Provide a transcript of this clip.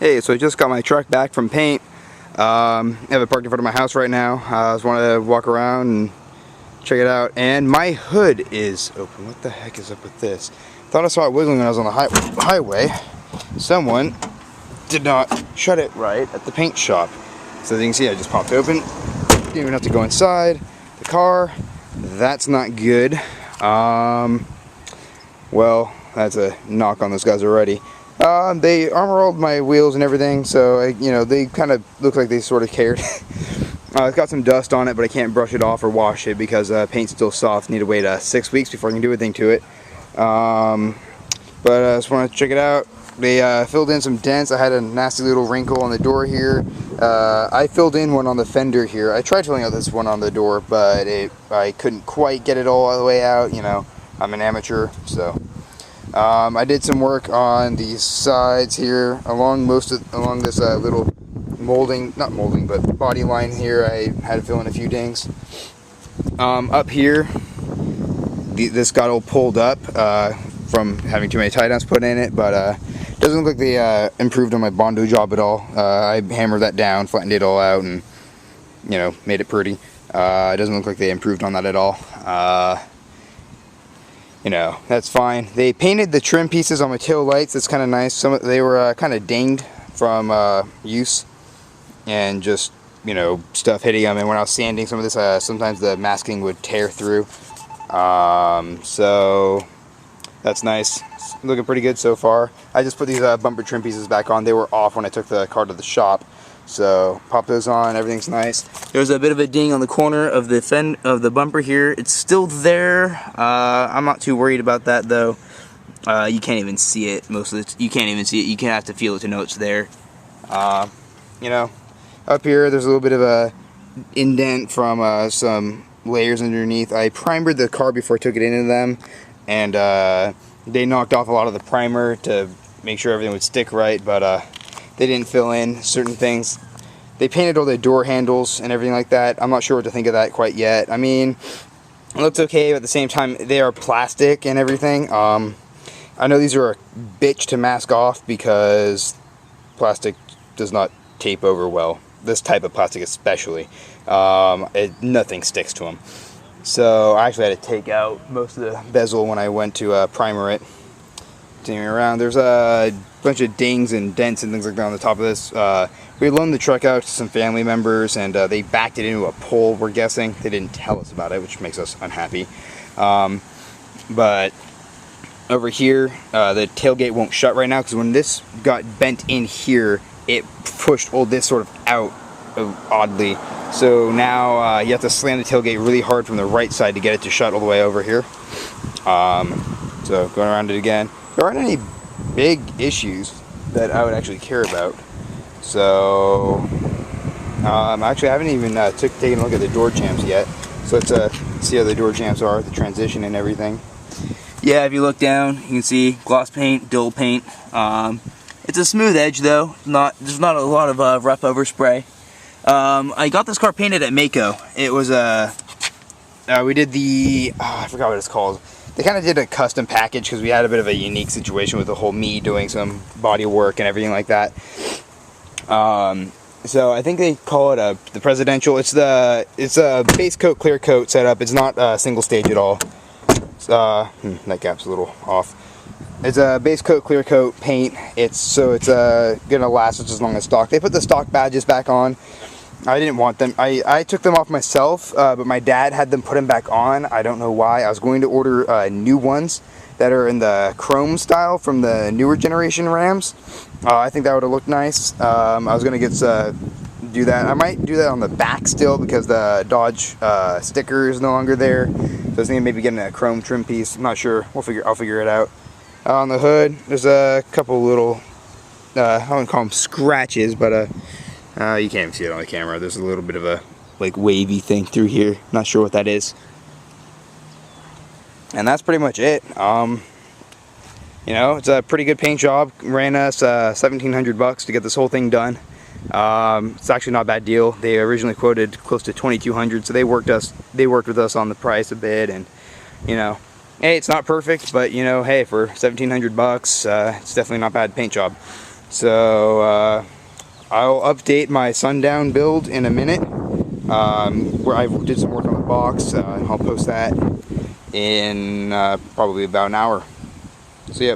Hey, so I just got my truck back from paint. I have it parked in front of my house right now. I just wanted to walk around and check it out. And my hood is open. What the heck is up with this? Thought I saw it wiggling when I was on the highway. Someone did not shut it right at the paint shop. So as you can see, I just popped open. Didn't even have to go inside the car. That's not good. Well, that's a knock on those guys already. They armor-rolled my wheels and everything, so they kind of look like they sort of cared. It's got some dust on it, but I can't brush it off or wash it because paint's still soft. Need to wait 6 weeks before I can do anything to it. But I just want to check it out. They filled in some dents. I had a nasty little wrinkle on the door here. I filled in one on the fender here. I tried filling out this one on the door, but I couldn't quite get it all the way out. I'm an amateur, so. I did some work on these sides here along this little but body line here. I had to fill in a few dings. Up here, this got all pulled up from having too many tie downs put in it, but doesn't look like they improved on my Bondo job at all. I hammered that down, flattened it all out, and made it pretty. It doesn't look like they improved on that at all. That's fine. They painted the trim pieces on my tail lights. That's kind of nice. They were kind of dinged from use and just stuff hitting them. And when I was sanding some of this, sometimes the masking would tear through. So that's nice. It's looking pretty good so far. I just put these bumper trim pieces back on. They were off when I took the car to the shop. So pop those on, everything's nice. There's a bit of a ding on the corner of the bumper here. It's still there. I'm not too worried about that though. You can't even see it most of it. You can't even see it. You can have to feel it to know it's there. Up here there's a little bit of a indent from some layers underneath. I primered the car before I took it into them, and they knocked off a lot of the primer to make sure everything would stick right, but they didn't fill in certain things. They painted all the door handles and everything like that. I'm not sure what to think of that quite yet. I mean, it looks okay, but at the same time, they are plastic and everything. I know these are a bitch to mask off because plastic does not tape over well. This type of plastic especially. Nothing sticks to them. So I actually had to take out most of the bezel when I went to primer it. Continuing around, there's a bunch of dings and dents and things like that on the top of this. We loaned the truck out to some family members, and they backed it into a pole, we're guessing. They didn't tell us about it, which makes us unhappy. But over here, the tailgate won't shut right now because when this got bent in here, it pushed all this sort of out oddly. So now you have to slam the tailgate really hard from the right side to get it to shut all the way over here. So going around it again. There aren't any big issues that I would actually care about. So actually I haven't even taken a look at the door jambs yet. So let's see how the door jambs are, the transition and everything. Yeah, if you look down, you can see gloss paint, dull paint. It's a smooth edge though. There's not a lot of rough overspray. I got this car painted at Maaco. It was we did the I forgot what it's called. They kind of did a custom package because we had a bit of a unique situation with the whole me doing some body work and everything like that. So I think they call it the presidential. It's a base coat, clear coat setup. It's not single stage at all. That gap's a little off. It's a base coat, clear coat paint. It's gonna last just as long as stock. They put the stock badges back on. I didn't want them. I took them off myself, but my dad had them put them back on. I don't know why. I was going to order new ones that are in the chrome style from the newer generation Rams. I think that would have looked nice. I was going to do that. I might do that on the back still because the Dodge sticker is no longer there. So I was thinking maybe getting a chrome trim piece. I'm not sure. I'll figure it out. On the hood, there's a couple little, I wouldn't call them scratches, but you can't even see it on the camera. There's a little bit of a wavy thing through here. Not sure what that is. And that's pretty much it. It's a pretty good paint job. Ran us $1,700 to get this whole thing done. It's actually not a bad deal. They originally quoted close to $2,200, so they worked with us on the price a bit, and hey, it's not perfect, but hey, for $1,700, it's definitely not a bad paint job. So I'll update my sundown build in a minute, where I did some work on the box. I'll post that in probably about an hour. See ya.